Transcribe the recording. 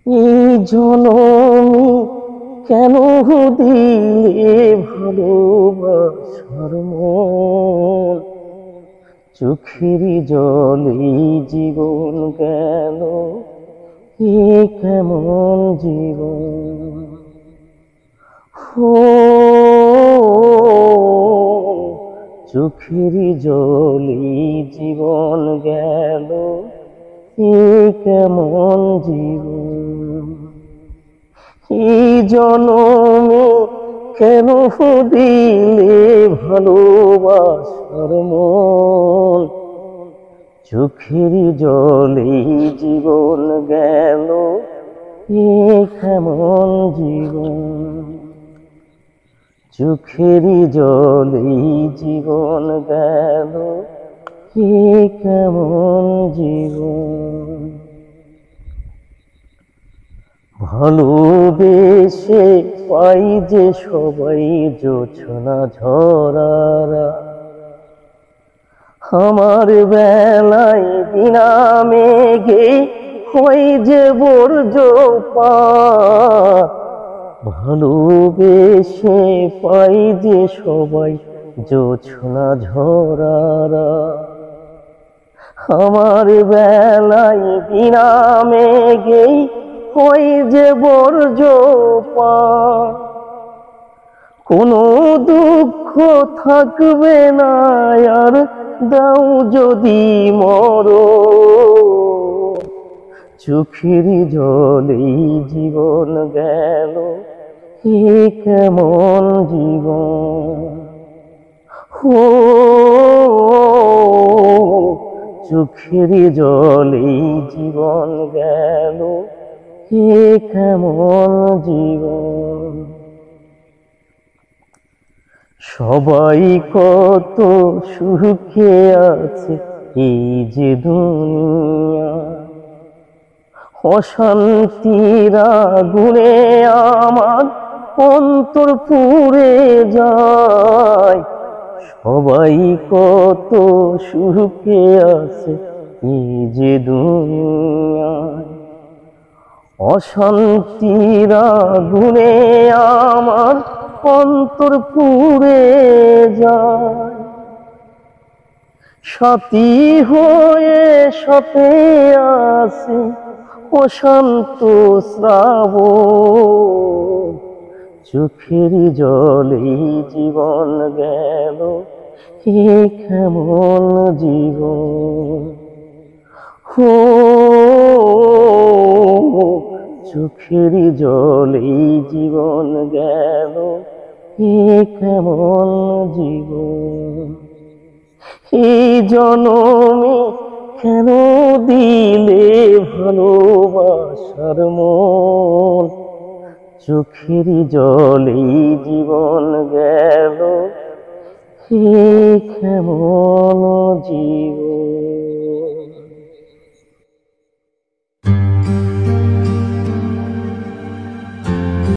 এই জনমে কেন দিলে ভালোবাসার মন, চোখের জলে জীবন গেল, এ কেমন জীবন। চোখের জলে জীবন গেল, এ কেমন জীবন। এই জনমে কেন দিলে ভালোবাসার মন, চোখের জলে জীবন গেল, এ কেমন জীবন। চোখের জলে জীবন গেল, এ কেমন জীবন। ভালোবেসে পাই যে সবাই জোছনা ঝরারা, আমার বেলায় বিনা মেঘে হয় যে বর্জ্যপাত। ভালোবেসে পাই যে সবাই জোছনা ঝরারা, আমার বেলায় বিনা মেঘে হয় যে বর্জ্যপাত। কোনো দুঃখ থাকবে না আর, দাও যদি মরণ। চোখের জলে জীবন গেল, এ কেমন জীবন। চোখের জলে জীবন গেল, এ কেমন জীবন। সবাই কত সুখে আছে এই যে দুনিয়া, অশান্তির আগুনে আমার অন্তর পুড়ে যায়। সবাই কত সুখে আছে এই যে দুনিয়ায়, অশান্তির আগুনে আমার অন্তর পুড়ে যায়। সাথী হয়ে সাথে আসে অশান্ত শ্রাবণ, চোখের জলে জীবন গেল, এ কেমন জীবন। চোখের জলে জীবন গেল, এ কেমন জীবন। এই জনমে কেন দিলে ভালোবাসার মন, চোখের জলে জীবন গেল, এ কেমন জীবন।